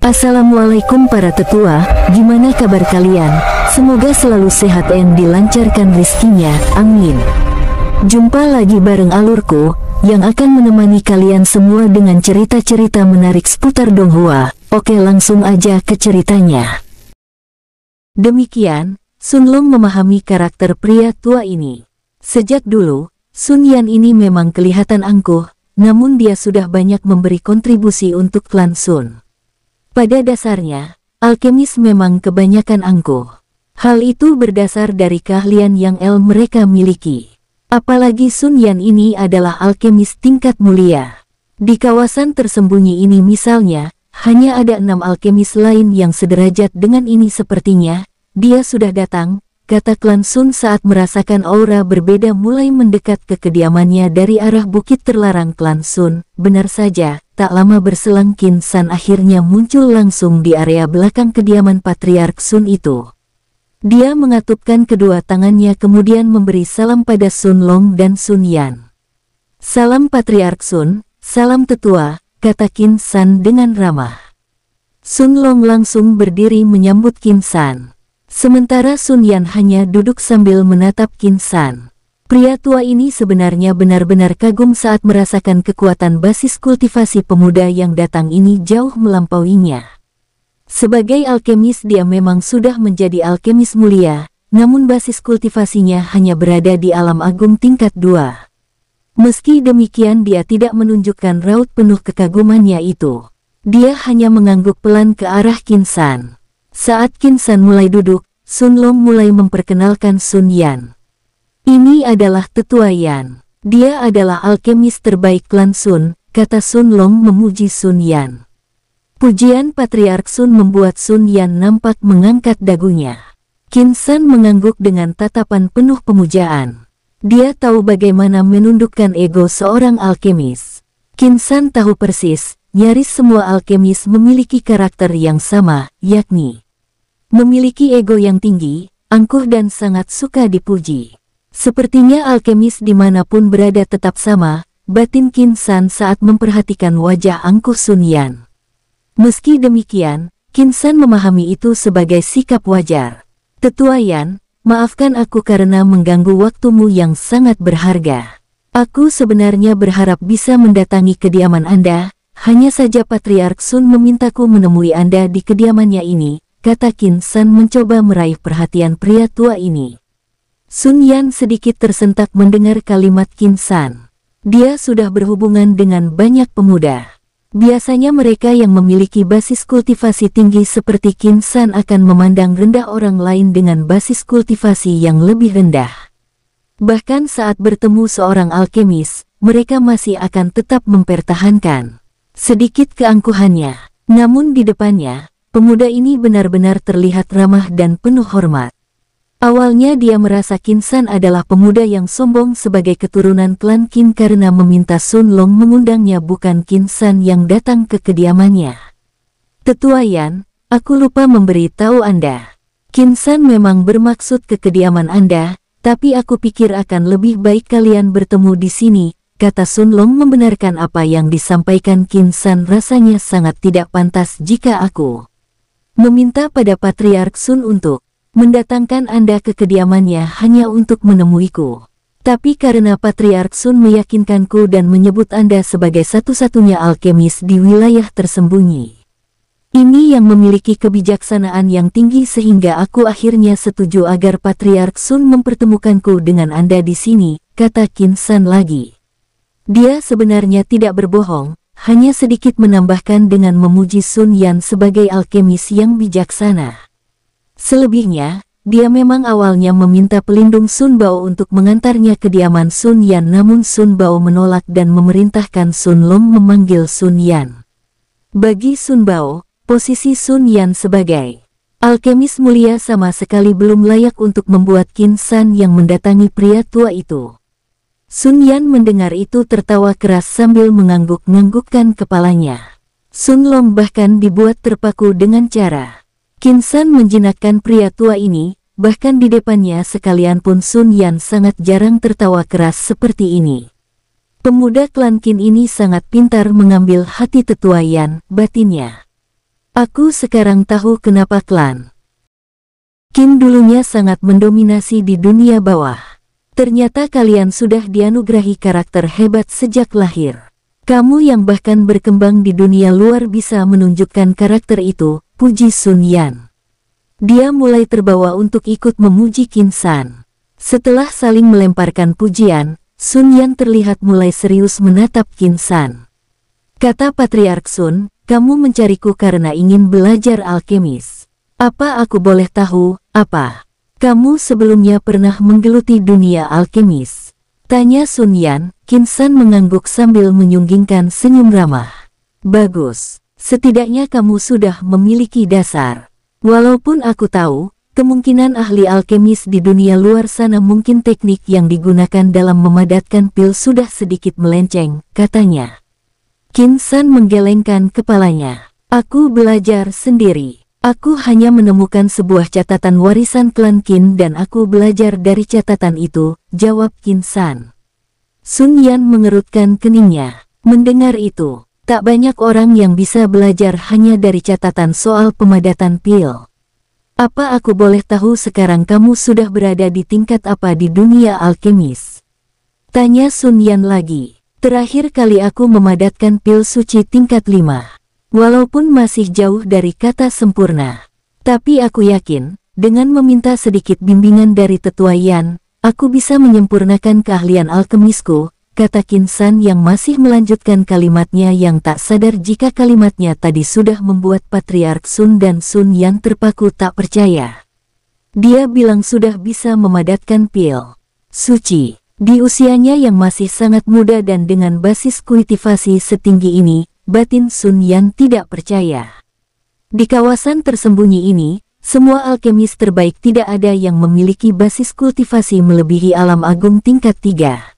Assalamualaikum para tetua, gimana kabar kalian? Semoga selalu sehat dan dilancarkan rezekinya, amin. Jumpa lagi bareng alurku, yang akan menemani kalian semua dengan cerita-cerita menarik seputar Donghua. Oke, langsung aja ke ceritanya. Demikian, Sun Long memahami karakter pria tua ini. Sejak dulu, Sun Yan ini memang kelihatan angkuh, namun dia sudah banyak memberi kontribusi untuk klan Sun. Pada dasarnya, alkemis memang kebanyakan angkuh. Hal itu berdasar dari keahlian yang mereka miliki. Apalagi Sun Yan ini adalah alkemis tingkat mulia. Di kawasan tersembunyi ini misalnya, hanya ada 6 alkemis lain yang sederajat dengan ini. Sepertinya, dia sudah datang, kata klan Sun saat merasakan aura berbeda mulai mendekat ke kediamannya dari arah bukit terlarang klan Sun. Benar saja, tak lama berselang Qin San akhirnya muncul langsung di area belakang kediaman Patriark Sun itu. Dia mengatupkan kedua tangannya kemudian memberi salam pada Sun Long dan Sun Yan. Salam Patriark Sun, salam tetua, kata Qin San dengan ramah. Sun Long langsung berdiri menyambut Qin San. Sementara Sun Yan hanya duduk sambil menatap Qin San. Pria tua ini sebenarnya benar-benar kagum saat merasakan kekuatan basis kultivasi pemuda yang datang ini jauh melampauinya. Sebagai alkemis dia memang sudah menjadi alkemis mulia, namun basis kultivasinya hanya berada di alam agung tingkat 2. Meski demikian dia tidak menunjukkan raut penuh kekagumannya itu. Dia hanya mengangguk pelan ke arah Qin San. Saat Qin San mulai duduk, Sun Long mulai memperkenalkan Sun Yan. Ini adalah tetua Yan. Dia adalah alkemis terbaik klan Sun, kata Sun Long memuji Sun Yan. Pujian Patriark Sun membuat Sun Yan nampak mengangkat dagunya. Qin San mengangguk dengan tatapan penuh pemujaan. Dia tahu bagaimana menundukkan ego seorang alkemis. Qin San tahu persis, nyaris semua alkemis memiliki karakter yang sama, yakni memiliki ego yang tinggi, angkuh dan sangat suka dipuji. Sepertinya alkemis dimanapun berada tetap sama, batin Qin San saat memperhatikan wajah angkuh Sun Yan. Meski demikian, Qin San memahami itu sebagai sikap wajar. Tetua Yan, maafkan aku karena mengganggu waktumu yang sangat berharga. Aku sebenarnya berharap bisa mendatangi kediaman Anda, hanya saja Patriark Sun memintaku menemui Anda di kediamannya ini, kata Qin San mencoba meraih perhatian pria tua ini. Sun Yan sedikit tersentak mendengar kalimat Qin San. Dia sudah berhubungan dengan banyak pemuda. Biasanya mereka yang memiliki basis kultivasi tinggi seperti Qin San akan memandang rendah orang lain dengan basis kultivasi yang lebih rendah. Bahkan saat bertemu seorang alkemis, mereka masih akan tetap mempertahankan sedikit keangkuhannya. Namun di depannya, pemuda ini benar-benar terlihat ramah dan penuh hormat. Awalnya dia merasa Qin San adalah pemuda yang sombong sebagai keturunan klan Qin karena meminta Sun Long mengundangnya bukan Qin San yang datang ke kediamannya. Tetua Yan, aku lupa memberi tahu Anda. Qin San memang bermaksud ke kediaman Anda, tapi aku pikir akan lebih baik kalian bertemu di sini, kata Sun Long membenarkan apa yang disampaikan Qin San. Rasanya sangat tidak pantas jika aku meminta pada Patriark Sun untuk mendatangkan Anda ke kediamannya hanya untuk menemuiku. Tapi karena Patriark Sun meyakinkanku dan menyebut Anda sebagai satu-satunya alkemis di wilayah tersembunyi ini yang memiliki kebijaksanaan yang tinggi sehingga aku akhirnya setuju agar Patriark Sun mempertemukanku dengan Anda di sini, kata Qin San lagi. Dia sebenarnya tidak berbohong, hanya sedikit menambahkan dengan memuji Sun Yan sebagai alkemis yang bijaksana. Selebihnya, dia memang awalnya meminta pelindung Sun Bao untuk mengantarnya ke kediaman Sun Yan, namun Sun Bao menolak dan memerintahkan Sun Long memanggil Sun Yan. Bagi Sun Bao, posisi Sun Yan sebagai alkemis mulia sama sekali belum layak untuk membuat Qin San yang mendatangi pria tua itu. Sun Yan mendengar itu tertawa keras sambil mengangguk-nganggukkan kepalanya. Sun Long bahkan dibuat terpaku dengan cara Qin San menjinakkan pria tua ini, bahkan di depannya sekalian pun Sun Yan sangat jarang tertawa keras seperti ini. Pemuda klan Qin ini sangat pintar mengambil hati tetua Yan, batinnya. Aku sekarang tahu kenapa klan Qin dulunya sangat mendominasi di dunia bawah. Ternyata kalian sudah dianugerahi karakter hebat sejak lahir. Kamu yang bahkan berkembang di dunia luar bisa menunjukkan karakter itu, puji Sun Yan. Dia mulai terbawa untuk ikut memuji Qin San. Setelah saling melemparkan pujian, Sun Yan terlihat mulai serius menatap Qin San. Kata Patriark Sun, kamu mencariku karena ingin belajar alkemis. Apa aku boleh tahu, apa? Kamu sebelumnya pernah menggeluti dunia alkemis? Tanya Sun Yan. Qin San mengangguk sambil menyunggingkan senyum ramah. Bagus, setidaknya kamu sudah memiliki dasar. Walaupun aku tahu, kemungkinan ahli alkemis di dunia luar sana mungkin teknik yang digunakan dalam memadatkan pil sudah sedikit melenceng, katanya. Qin San menggelengkan kepalanya. Aku belajar sendiri. Aku hanya menemukan sebuah catatan warisan klan Qin dan aku belajar dari catatan itu, jawab Qin San. Sun Yan mengerutkan keningnya. Mendengar itu, tak banyak orang yang bisa belajar hanya dari catatan soal pemadatan pil. Apa aku boleh tahu sekarang kamu sudah berada di tingkat apa di dunia alkemis? Tanya Sun Yan lagi. Terakhir kali aku memadatkan pil suci tingkat 5. Walaupun masih jauh dari kata sempurna. Tapi aku yakin, dengan meminta sedikit bimbingan dari Tetua Yan, aku bisa menyempurnakan keahlian alkemisku, kata Qin San yang masih melanjutkan kalimatnya yang tak sadar jika kalimatnya tadi sudah membuat Patriark Sun dan Sun Yan terpaku tak percaya. Dia bilang sudah bisa memadatkan pil suci. Di usianya yang masih sangat muda dan dengan basis kultivasi setinggi ini, batin Sun Yan tidak percaya. Di kawasan tersembunyi ini, semua alkemis terbaik tidak ada yang memiliki basis kultivasi melebihi alam agung tingkat 3.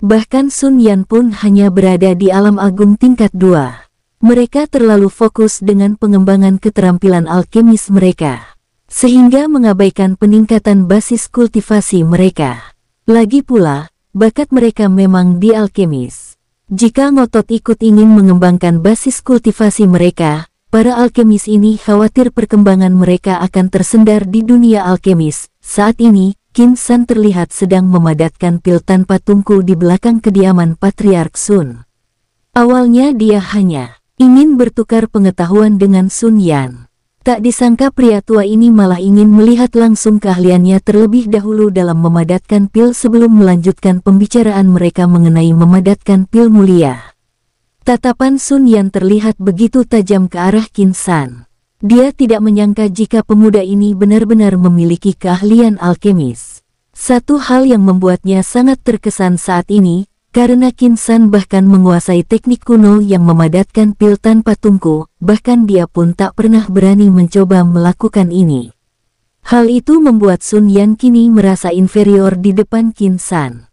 Bahkan Sun Yan pun hanya berada di alam agung tingkat 2. Mereka terlalu fokus dengan pengembangan keterampilan alkemis mereka, sehingga mengabaikan peningkatan basis kultivasi mereka. Lagi pula, bakat mereka memang di alkemis. Jika ngotot ikut ingin mengembangkan basis kultivasi mereka, para alkemis ini khawatir perkembangan mereka akan tersendar di dunia alkemis. Saat ini, Qin San terlihat sedang memadatkan pil tanpa tungku di belakang kediaman Patriark Sun. Awalnya dia hanya ingin bertukar pengetahuan dengan Sun Yan. Tak disangka pria tua ini malah ingin melihat langsung keahliannya terlebih dahulu dalam memadatkan pil sebelum melanjutkan pembicaraan mereka mengenai memadatkan pil mulia. Tatapan Sun Yan terlihat begitu tajam ke arah Qin San. Dia tidak menyangka jika pemuda ini benar-benar memiliki keahlian alkemis. Satu hal yang membuatnya sangat terkesan saat ini, karena Qin San bahkan menguasai teknik kuno yang memadatkan pil tanpa tungku, bahkan dia pun tak pernah berani mencoba melakukan ini. Hal itu membuat Sun Yan kini merasa inferior di depan Qin San.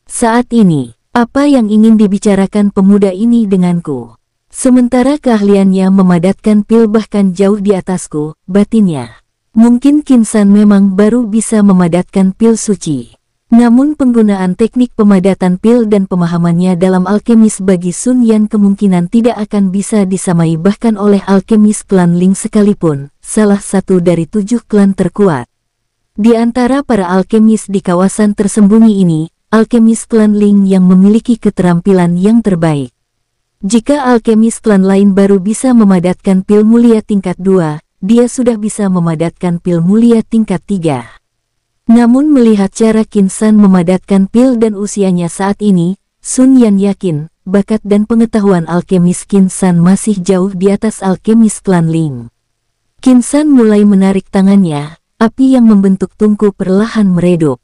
Saat ini, apa yang ingin dibicarakan pemuda ini denganku? Sementara keahliannya memadatkan pil bahkan jauh di atasku, batinnya. Mungkin Qin San memang baru bisa memadatkan pil suci. Namun penggunaan teknik pemadatan pil dan pemahamannya dalam alkemis bagi Sun Yan kemungkinan tidak akan bisa disamai bahkan oleh alkemis klan Ling sekalipun, salah satu dari 7 klan terkuat. Di antara para alkemis di kawasan tersembunyi ini, alkemis klan Ling yang memiliki keterampilan yang terbaik. Jika alkemis klan lain baru bisa memadatkan pil mulia tingkat 2, dia sudah bisa memadatkan pil mulia tingkat 3. Namun melihat cara Qin San memadatkan pil dan usianya saat ini, Sun Yan yakin, bakat dan pengetahuan alkemis Qin San masih jauh di atas alkemis klan Ling. Qin San mulai menarik tangannya, api yang membentuk tungku perlahan meredup.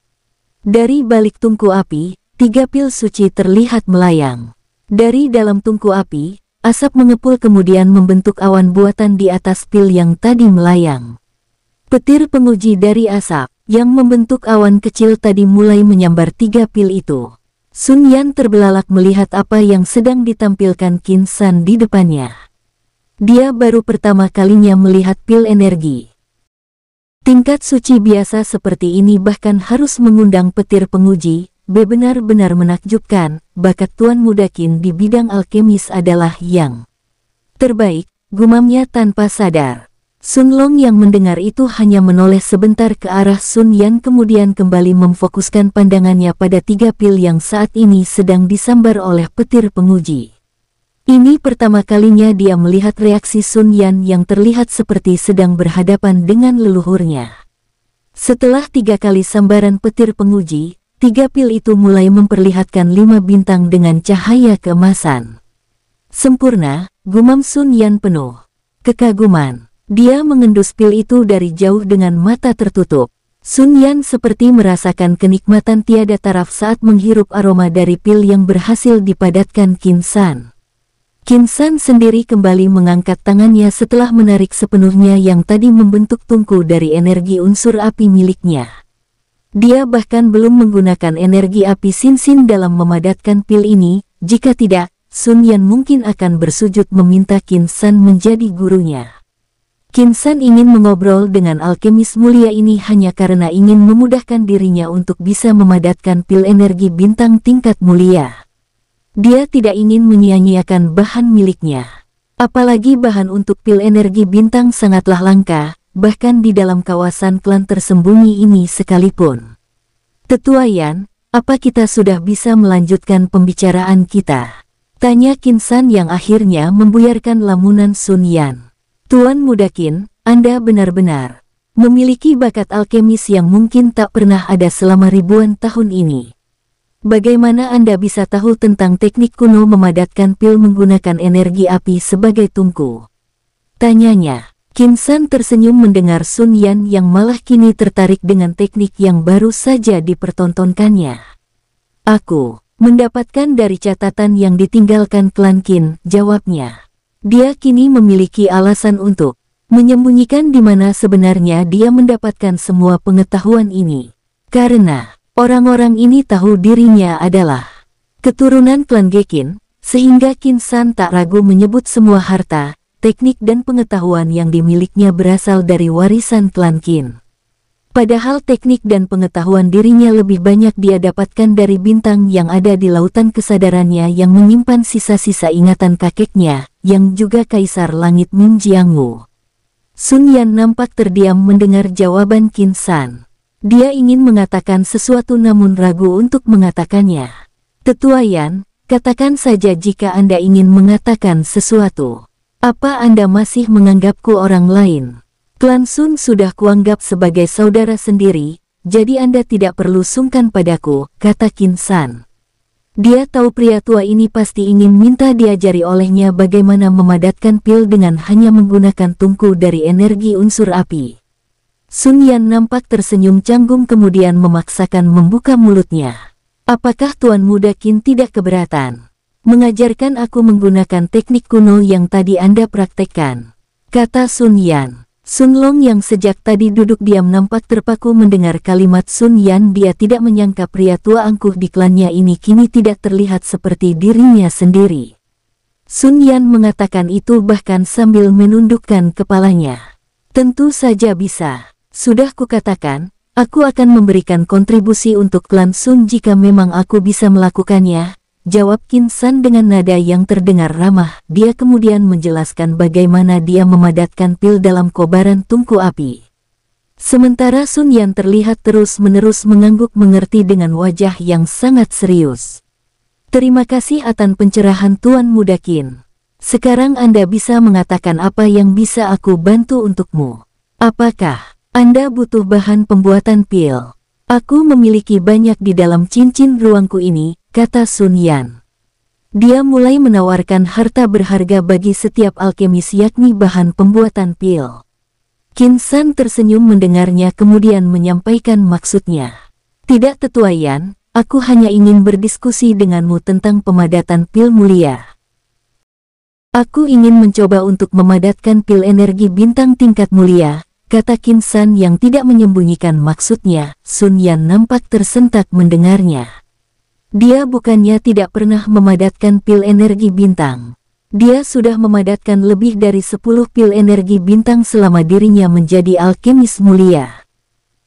Dari balik tungku api, 3 pil suci terlihat melayang. Dari dalam tungku api, asap mengepul kemudian membentuk awan buatan di atas pil yang tadi melayang. Petir penguji dari asap yang membentuk awan kecil tadi mulai menyambar 3 pil itu. Sun Yan terbelalak melihat apa yang sedang ditampilkan Qin San di depannya. Dia baru pertama kalinya melihat pil energi. Tingkat suci biasa seperti ini bahkan harus mengundang petir penguji, benar-benar menakjubkan. Bakat Tuan Muda Qin di bidang alkemis adalah yang terbaik. gumamnya tanpa sadar. Sun Long yang mendengar itu hanya menoleh sebentar ke arah Sun Yan kemudian kembali memfokuskan pandangannya pada 3 pil yang saat ini sedang disambar oleh petir penguji. Ini pertama kalinya dia melihat reaksi Sun Yan yang terlihat seperti sedang berhadapan dengan leluhurnya. Setelah 3 kali sambaran petir penguji, 3 pil itu mulai memperlihatkan 5 bintang dengan cahaya keemasan. Sempurna, gumam Sun Yan penuh kekaguman. Dia mengendus pil itu dari jauh dengan mata tertutup. Sun Yan seperti merasakan kenikmatan tiada taraf saat menghirup aroma dari pil yang berhasil dipadatkan Qin San. Qin San sendiri kembali mengangkat tangannya setelah menarik sepenuhnya yang tadi membentuk tungku dari energi unsur api miliknya. Dia bahkan belum menggunakan energi api Sin dalam memadatkan pil ini, jika tidak, Sun Yan mungkin akan bersujud meminta Qin San menjadi gurunya. Qin San ingin mengobrol dengan alkemis mulia ini hanya karena ingin memudahkan dirinya untuk bisa memadatkan pil energi bintang tingkat mulia. Dia tidak ingin menyia-nyiakan bahan miliknya. Apalagi bahan untuk pil energi bintang sangatlah langka, bahkan di dalam kawasan klan tersembunyi ini sekalipun. Tetua Yan, apa kita sudah bisa melanjutkan pembicaraan kita? Tanya Qin San yang akhirnya membuyarkan lamunan Sun Yan. Tuan Muda Qin, Anda benar-benar memiliki bakat alkemis yang mungkin tak pernah ada selama ribuan tahun ini. Bagaimana Anda bisa tahu tentang teknik kuno memadatkan pil menggunakan energi api sebagai tungku? Tanyanya. Qin San tersenyum mendengar Sun Yan yang malah kini tertarik dengan teknik yang baru saja dipertontonkannya. Aku mendapatkan dari catatan yang ditinggalkan klan Qin, jawabnya. Dia kini memiliki alasan untuk menyembunyikan di mana sebenarnya dia mendapatkan semua pengetahuan ini. Karena orang-orang ini tahu dirinya adalah keturunan klan Gekin, sehingga Qin San tak ragu menyebut semua harta, teknik dan pengetahuan yang dimilikinya berasal dari warisan klan Qin. Padahal teknik dan pengetahuan dirinya lebih banyak dia dapatkan dari bintang yang ada di lautan kesadarannya yang menyimpan sisa-sisa ingatan kakeknya, yang juga Kaisar Langit Min Jiangwu. Sun Yan nampak terdiam mendengar jawaban Qin San. Dia ingin mengatakan sesuatu namun ragu untuk mengatakannya. Tetua Yan, katakan saja jika Anda ingin mengatakan sesuatu. Apa Anda masih menganggapku orang lain? Klan Sun sudah kuanggap sebagai saudara sendiri, jadi Anda tidak perlu sungkan padaku, kata Qin San. Dia tahu pria tua ini pasti ingin minta diajari olehnya bagaimana memadatkan pil dengan hanya menggunakan tungku dari energi unsur api. Sun Yan nampak tersenyum canggung kemudian memaksakan membuka mulutnya. Apakah Tuan Muda Qin tidak keberatan mengajarkan aku menggunakan teknik kuno yang tadi Anda praktekkan? Kata Sun Yan. Sun Long yang sejak tadi duduk diam nampak terpaku mendengar kalimat Sun Yan. Dia tidak menyangka pria tua angkuh di klannya ini kini tidak terlihat seperti dirinya sendiri. Sun Yan mengatakan itu bahkan sambil menundukkan kepalanya. Tentu saja bisa. Sudah kukatakan, aku akan memberikan kontribusi untuk klan Sun jika memang aku bisa melakukannya, jawab Qin San dengan nada yang terdengar ramah. Dia kemudian menjelaskan bagaimana dia memadatkan pil dalam kobaran tungku api. Sementara Sun Yan terlihat terus-menerus mengangguk mengerti dengan wajah yang sangat serius. Terima kasih atas pencerahan Tuan Muda Qin. Sekarang Anda bisa mengatakan apa yang bisa aku bantu untukmu. Apakah Anda butuh bahan pembuatan pil? Aku memiliki banyak di dalam cincin ruangku ini, kata Sun Yan. Dia mulai menawarkan harta berharga bagi setiap alkemis yakni bahan pembuatan pil. Qin San tersenyum mendengarnya kemudian menyampaikan maksudnya. Tidak Tetua Yan, aku hanya ingin berdiskusi denganmu tentang pemadatan pil mulia. Aku ingin mencoba untuk memadatkan pil energi bintang tingkat mulia, kata Qin San yang tidak menyembunyikan maksudnya. Sun Yan nampak tersentak mendengarnya. Dia bukannya tidak pernah memadatkan pil energi bintang. Dia sudah memadatkan lebih dari 10 pil energi bintang selama dirinya menjadi alkemis mulia.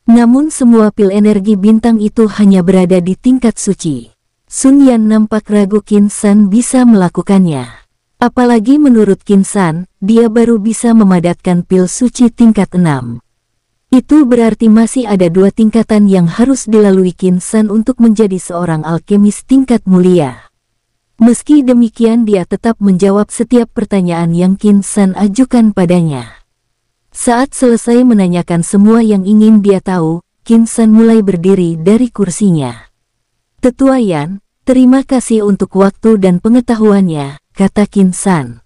Namun semua pil energi bintang itu hanya berada di tingkat suci. Sun Yan nampak ragu Qin San bisa melakukannya. Apalagi menurut Qin San, dia baru bisa memadatkan pil suci tingkat 6. Itu berarti masih ada 2 tingkatan yang harus dilalui Qin San untuk menjadi seorang alkemis tingkat mulia. Meski demikian dia tetap menjawab setiap pertanyaan yang Qin San ajukan padanya. Saat selesai menanyakan semua yang ingin dia tahu, Qin San mulai berdiri dari kursinya. "Tetua Yan, terima kasih untuk waktu dan pengetahuannya," kata Qin San.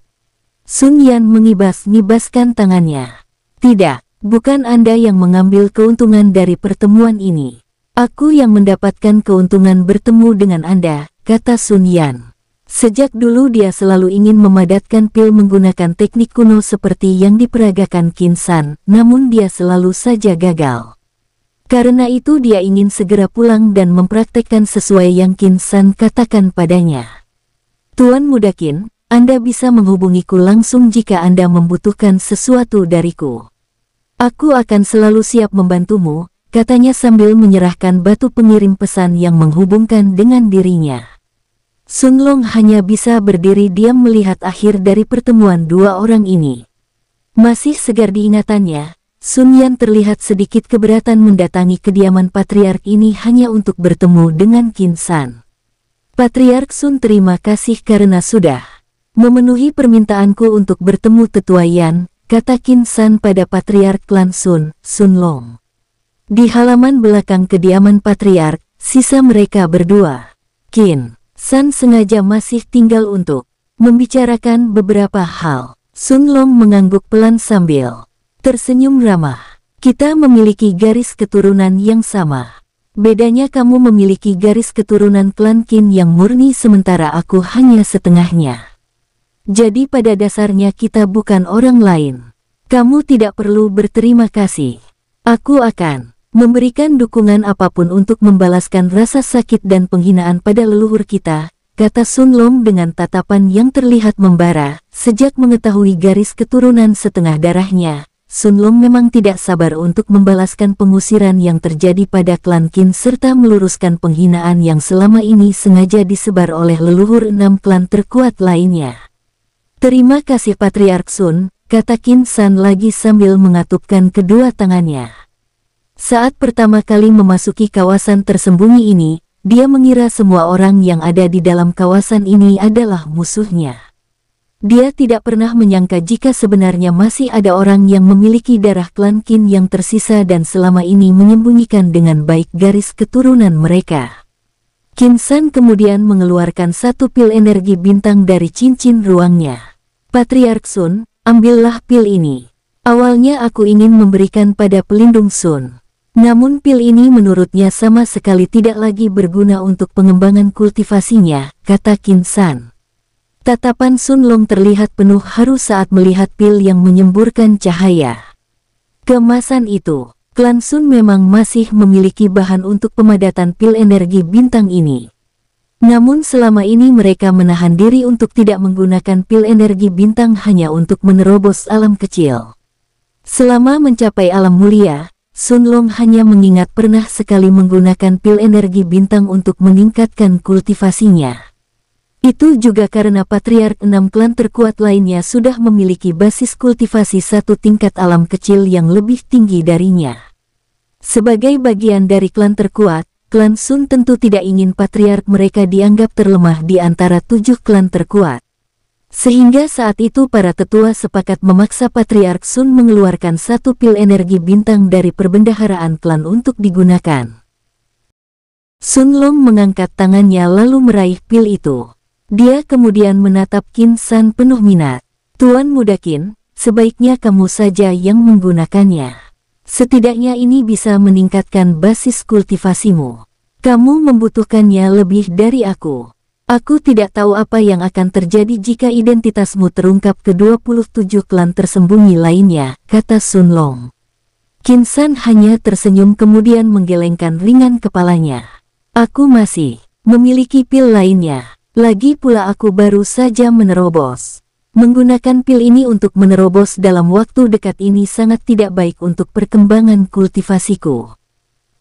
Sun Yan mengibas-ngibaskan tangannya. "Tidak, bukan Anda yang mengambil keuntungan dari pertemuan ini. Aku yang mendapatkan keuntungan bertemu dengan Anda," kata Sun Yan. Sejak dulu dia selalu ingin memadatkan pil menggunakan teknik kuno seperti yang diperagakan Qin San, namun dia selalu saja gagal. Karena itu dia ingin segera pulang dan mempraktekkan sesuai yang Qin San katakan padanya. "Tuan Muda Qin, Anda bisa menghubungiku langsung jika Anda membutuhkan sesuatu dariku. Aku akan selalu siap membantumu," katanya sambil menyerahkan batu pengirim pesan yang menghubungkan dengan dirinya. Sun Long hanya bisa berdiri diam melihat akhir dari pertemuan 2 orang ini. Masih segar diingatannya, Sun Yan terlihat sedikit keberatan mendatangi kediaman Patriark ini hanya untuk bertemu dengan Qin San. "Patriark Sun, terima kasih karena sudah memenuhi permintaanku untuk bertemu Tetua Yan," kata Qin San pada Patriark klan Sun, Sun Long. Di halaman belakang kediaman Patriark, sisa mereka berdua. Qin San sengaja masih tinggal untuk membicarakan beberapa hal. Sun Long mengangguk pelan sambil tersenyum ramah. "Kita memiliki garis keturunan yang sama. Bedanya kamu memiliki garis keturunan klan Qin yang murni sementara aku hanya setengahnya. Jadi pada dasarnya kita bukan orang lain. Kamu tidak perlu berterima kasih. Aku akan memberikan dukungan apapun untuk membalaskan rasa sakit dan penghinaan pada leluhur kita," kata Sun Long dengan tatapan yang terlihat membara. Sejak mengetahui garis keturunan setengah darahnya, Sun Long memang tidak sabar untuk membalaskan pengusiran yang terjadi pada klan Qin serta meluruskan penghinaan yang selama ini sengaja disebar oleh leluhur 6 klan terkuat lainnya. "Terima kasih Patriark Sun," kata Qin San lagi sambil mengatupkan kedua tangannya. Saat pertama kali memasuki kawasan tersembunyi ini, dia mengira semua orang yang ada di dalam kawasan ini adalah musuhnya. Dia tidak pernah menyangka jika sebenarnya masih ada orang yang memiliki darah klan Qin yang tersisa dan selama ini menyembunyikan dengan baik garis keturunan mereka. Qin San kemudian mengeluarkan 1 pil energi bintang dari cincin ruangnya. "Patriark Sun, ambillah pil ini. Awalnya aku ingin memberikan pada pelindung Sun. Namun pil ini menurutnya sama sekali tidak lagi berguna untuk pengembangan kultivasinya," kata Qin San. Tatapan Sun Long terlihat penuh haru saat melihat pil yang menyemburkan cahaya. Kemasan itu, klan Sun memang masih memiliki bahan untuk pemadatan pil energi bintang ini. Namun selama ini mereka menahan diri untuk tidak menggunakan pil energi bintang hanya untuk menerobos alam kecil. Selama mencapai alam mulia, Sun Long hanya mengingat pernah sekali menggunakan pil energi bintang untuk meningkatkan kultivasinya. Itu juga karena Patriark 6 klan terkuat lainnya sudah memiliki basis kultivasi 1 tingkat alam kecil yang lebih tinggi darinya. Sebagai bagian dari klan terkuat, klan Sun tentu tidak ingin Patriark mereka dianggap terlemah di antara 7 klan terkuat. Sehingga saat itu para tetua sepakat memaksa Patriark Sun mengeluarkan 1 pil energi bintang dari perbendaharaan klan untuk digunakan. Sun Long mengangkat tangannya lalu meraih pil itu. Dia kemudian menatap Qin San penuh minat. "Tuan Muda Qin, sebaiknya kamu saja yang menggunakannya. Setidaknya ini bisa meningkatkan basis kultivasimu. Kamu membutuhkannya lebih dari aku. Aku tidak tahu apa yang akan terjadi jika identitasmu terungkap ke 27 klan tersembunyi lainnya," kata Sun Long. Qin San hanya tersenyum kemudian menggelengkan ringan kepalanya. "Aku masih memiliki pil lainnya. Lagi pula aku baru saja menerobos. Menggunakan pil ini untuk menerobos dalam waktu dekat ini sangat tidak baik untuk perkembangan kultivasiku.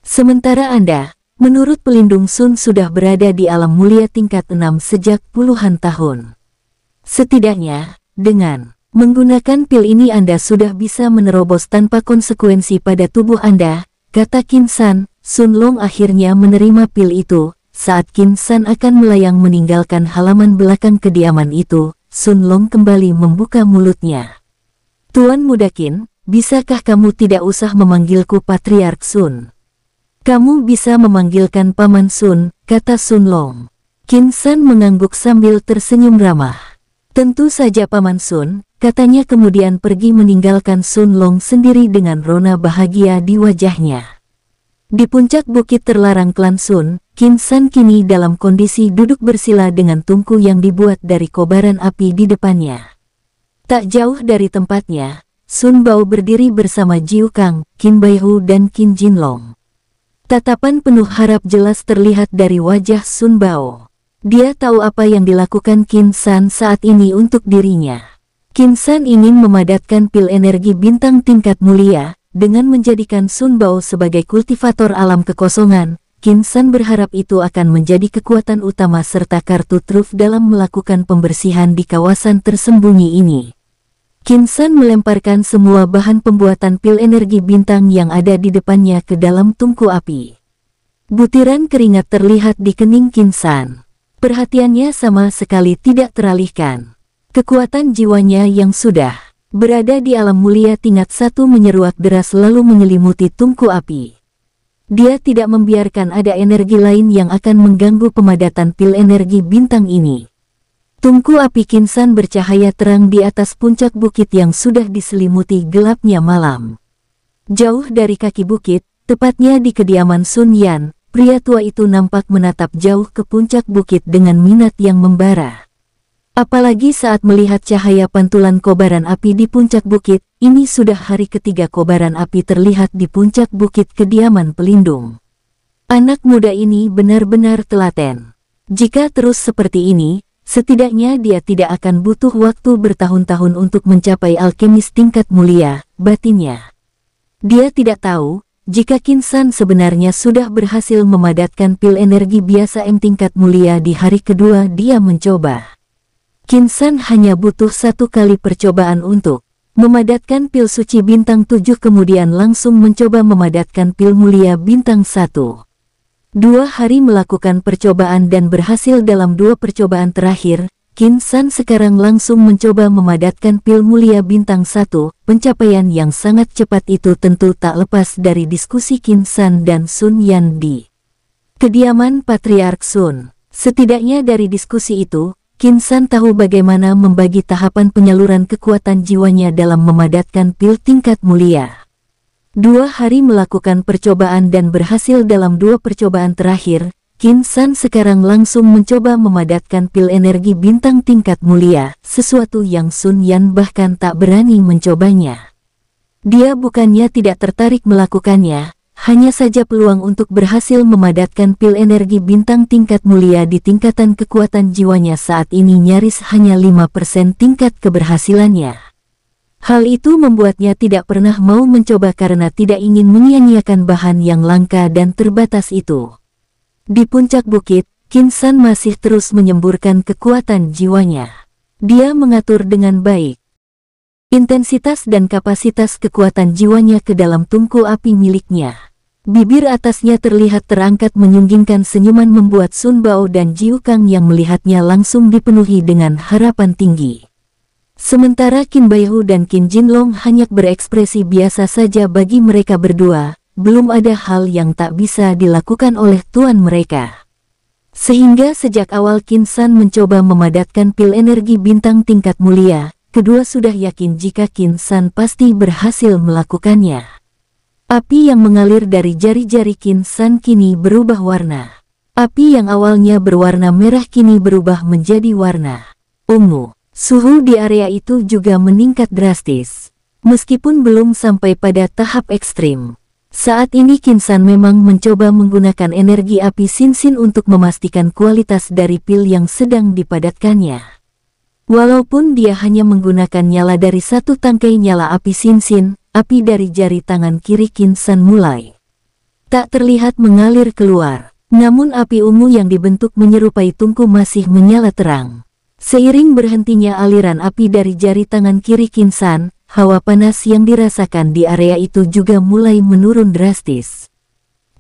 Sementara Anda, menurut pelindung Sun sudah berada di alam mulia tingkat 6 sejak puluhan tahun. Setidaknya, dengan menggunakan pil ini Anda sudah bisa menerobos tanpa konsekuensi pada tubuh Anda, kata Qin San. Sun Long akhirnya menerima pil itu. Saat Qin San akan melayang meninggalkan halaman belakang kediaman itu, Sun Long kembali membuka mulutnya. Tuan Muda Qin, bisakah kamu tidak usah memanggilku Patriark Sun? Kamu bisa memanggilkan Paman Sun, kata Sun Long. Qin San mengangguk sambil tersenyum ramah. Tentu saja Paman Sun, katanya kemudian pergi meninggalkan Sun Long sendiri dengan rona bahagia di wajahnya. Di puncak bukit terlarang klan Sun, Qin San kini dalam kondisi duduk bersila dengan tungku yang dibuat dari kobaran api di depannya. Tak jauh dari tempatnya, Sun Bao berdiri bersama Jiu Kang, Qin Baihu dan Qin Jinlong. Tatapan penuh harap jelas terlihat dari wajah Sun Bao. Dia tahu apa yang dilakukan Qin San saat ini untuk dirinya. Qin San ingin memadatkan pil energi bintang tingkat mulia, dengan menjadikan Sun Bao sebagai kultivator alam kekosongan. Qin San berharap itu akan menjadi kekuatan utama serta kartu truf dalam melakukan pembersihan di kawasan tersembunyi ini. Qin San melemparkan semua bahan pembuatan pil energi bintang yang ada di depannya ke dalam tungku api. Butiran keringat terlihat di kening Qin San. Perhatiannya sama sekali tidak teralihkan. Kekuatan jiwanya yang sudah berada di alam mulia tingkat 1 menyeruak deras lalu menyelimuti tungku api. Dia tidak membiarkan ada energi lain yang akan mengganggu pemadatan pil energi bintang ini. Tungku api Qin San bercahaya terang di atas puncak bukit yang sudah diselimuti gelapnya malam. Jauh dari kaki bukit, tepatnya di kediaman Sun Yan, pria tua itu nampak menatap jauh ke puncak bukit dengan minat yang membara. Apalagi saat melihat cahaya pantulan kobaran api di puncak bukit, ini sudah hari ketiga kobaran api terlihat di puncak bukit kediaman pelindung. Anak muda ini benar-benar telaten. Jika terus seperti ini, setidaknya dia tidak akan butuh waktu bertahun-tahun untuk mencapai alkemis tingkat mulia, batinnya. Dia tidak tahu, jika Qin San sebenarnya sudah berhasil memadatkan pil energi biasa M tingkat mulia di hari kedua dia mencoba. Qin San hanya butuh 1 kali percobaan untuk memadatkan pil suci bintang 7 kemudian langsung mencoba memadatkan pil mulia bintang 1. 2 hari melakukan percobaan dan berhasil dalam 2 percobaan terakhir, Qin San sekarang langsung mencoba memadatkan pil mulia bintang 1. Pencapaian yang sangat cepat itu tentu tak lepas dari diskusi Qin San dan Sun Yan di kediaman Patriark Sun. Setidaknya dari diskusi itu, Qin San tahu bagaimana membagi tahapan penyaluran kekuatan jiwanya dalam memadatkan pil tingkat mulia. 2 hari melakukan percobaan dan berhasil dalam 2 percobaan terakhir, Qin San sekarang langsung mencoba memadatkan pil energi bintang tingkat mulia, sesuatu yang Sun Yan bahkan tak berani mencobanya. Dia bukannya tidak tertarik melakukannya, hanya saja peluang untuk berhasil memadatkan pil energi bintang tingkat mulia di tingkatan kekuatan jiwanya saat ini nyaris hanya 5% tingkat keberhasilannya. Hal itu membuatnya tidak pernah mau mencoba karena tidak ingin menyia-nyiakan bahan yang langka dan terbatas itu. Di puncak bukit, Qin San masih terus menyemburkan kekuatan jiwanya. Dia mengatur dengan baik intensitas dan kapasitas kekuatan jiwanya ke dalam tungku api miliknya. Bibir atasnya terlihat terangkat menyunggingkan senyuman membuat Sun Bao dan Jiu Kang yang melihatnya langsung dipenuhi dengan harapan tinggi. Sementara Qin Baihu dan Qin Jinlong hanya berekspresi biasa saja bagi mereka berdua, belum ada hal yang tak bisa dilakukan oleh tuan mereka. Sehingga sejak awal Qin San mencoba memadatkan pil energi bintang tingkat mulia, kedua sudah yakin jika Qin San pasti berhasil melakukannya. Api yang mengalir dari jari-jari Qin San kini berubah warna. Api yang awalnya berwarna merah kini berubah menjadi warna ungu. Suhu di area itu juga meningkat drastis. Meskipun belum sampai pada tahap ekstrim. Saat ini Qin San memang mencoba menggunakan energi api Sin-Sin untuk memastikan kualitas dari pil yang sedang dipadatkannya. Walaupun dia hanya menggunakan nyala dari 1 tangkai nyala api Sin-Sin, api dari jari tangan kiri Qin San mulai tak terlihat mengalir keluar. Namun api ungu yang dibentuk menyerupai tungku masih menyala terang. Seiring berhentinya aliran api dari jari tangan kiri Kinsan, hawa panas yang dirasakan di area itu juga mulai menurun drastis.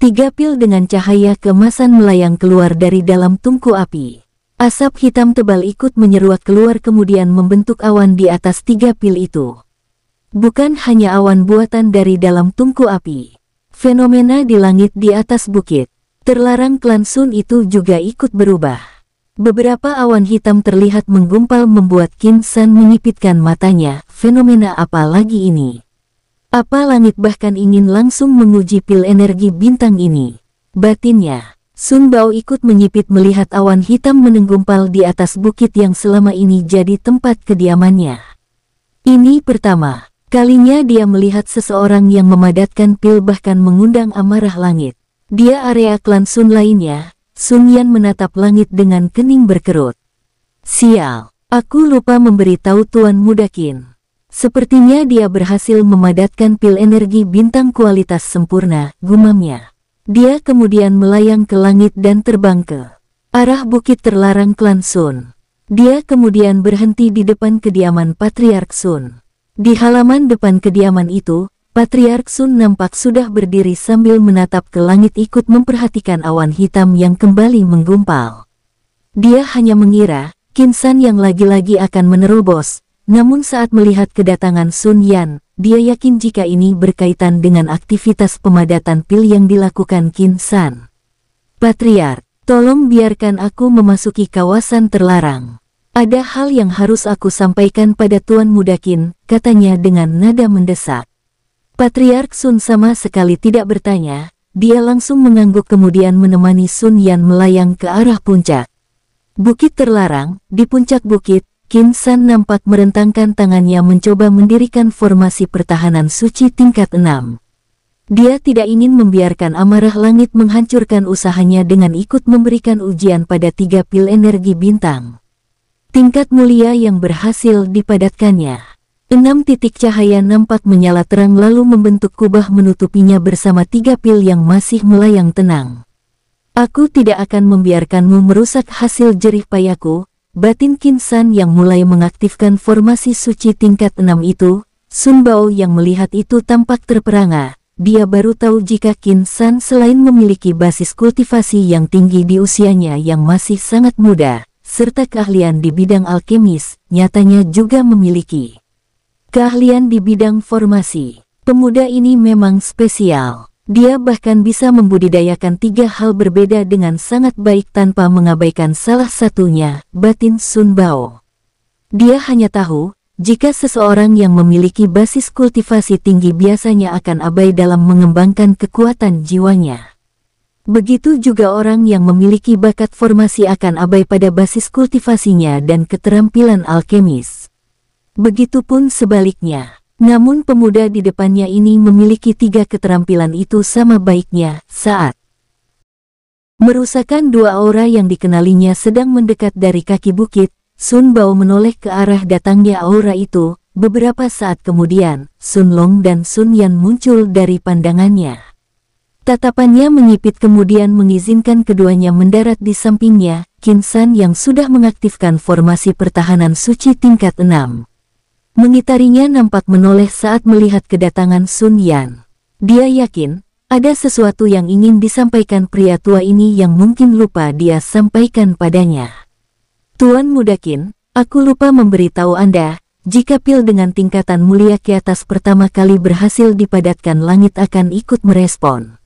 3 pil dengan cahaya keemasan melayang keluar dari dalam tungku api. Asap hitam tebal ikut menyeruak keluar kemudian membentuk awan di atas 3 pil itu. Bukan hanya awan buatan dari dalam tungku api. Fenomena di langit di atas bukit terlarang klan Sun itu juga ikut berubah. Beberapa awan hitam terlihat menggumpal membuat Kinsan menyipitkan matanya. Fenomena apa lagi ini? Apa langit bahkan ingin langsung menguji pil energi bintang ini? Batinnya. Sun Bao ikut menyipit melihat awan hitam menenggumpal di atas bukit yang selama ini jadi tempat kediamannya. Ini pertama kalinya dia melihat seseorang yang memadatkan pil bahkan mengundang amarah langit. Dia area klan Sun lainnya. Sun Yan menatap langit dengan kening berkerut. Sial, aku lupa memberitahu Tuan Muda Qin. Sepertinya dia berhasil memadatkan pil energi bintang kualitas sempurna, gumamnya. Dia kemudian melayang ke langit dan terbang ke arah bukit terlarang klan Sun. Dia kemudian berhenti di depan kediaman Patriark Sun. Di halaman depan kediaman itu, Patriark Sun nampak sudah berdiri sambil menatap ke langit ikut memperhatikan awan hitam yang kembali menggumpal. Dia hanya mengira Kinsan yang lagi-lagi akan menerobos, namun saat melihat kedatangan Sun Yan, dia yakin jika ini berkaitan dengan aktivitas pemadatan pil yang dilakukan Kinsan. Patriark, tolong biarkan aku memasuki kawasan terlarang. Ada hal yang harus aku sampaikan pada Tuan Muda Qin, katanya dengan nada mendesak. Patriark Sun sama sekali tidak bertanya, dia langsung mengangguk kemudian menemani Sun Yan melayang ke arah puncak. Bukit terlarang, di puncak bukit, Kinsan nampak merentangkan tangannya mencoba mendirikan formasi pertahanan suci tingkat 6. Dia tidak ingin membiarkan amarah langit menghancurkan usahanya dengan ikut memberikan ujian pada 3 pil energi bintang. Tingkat mulia yang berhasil dipadatkannya. 6 titik cahaya nampak menyala terang lalu membentuk kubah menutupinya bersama 3 pil yang masih melayang tenang. Aku tidak akan membiarkanmu merusak hasil jerih payahku, batin Kinsan yang mulai mengaktifkan formasi suci tingkat 6 itu. Sun Bao yang melihat itu tampak terperangah. Dia baru tahu jika Kinsan selain memiliki basis kultivasi yang tinggi di usianya yang masih sangat muda, serta keahlian di bidang alkemis, nyatanya juga memiliki keahlian di bidang formasi. Pemuda ini memang spesial. Dia bahkan bisa membudidayakan 3 hal berbeda dengan sangat baik tanpa mengabaikan salah satunya, batin Sun Bao. Dia hanya tahu, jika seseorang yang memiliki basis kultivasi tinggi biasanya akan abai dalam mengembangkan kekuatan jiwanya. Begitu juga orang yang memiliki bakat formasi akan abai pada basis kultivasinya dan keterampilan alkemis. Begitupun sebaliknya, namun pemuda di depannya ini memiliki 3 keterampilan itu sama baiknya. Saat merusakkan 2 aura yang dikenalinya sedang mendekat dari kaki bukit, Sun Bao menoleh ke arah datangnya aura itu. Beberapa saat kemudian, Sun Long dan Sun Yan muncul dari pandangannya. Tatapannya menyipit kemudian mengizinkan keduanya mendarat di sampingnya. Kinsan yang sudah mengaktifkan formasi pertahanan suci tingkat 6. Mengitarinya nampak menoleh saat melihat kedatangan Sun Yan. Dia yakin, ada sesuatu yang ingin disampaikan pria tua ini yang mungkin lupa dia sampaikan padanya. Tuan Muda Qin, aku lupa memberitahu Anda, jika pil dengan tingkatan mulia ke atas pertama kali berhasil dipadatkan langit akan ikut merespon.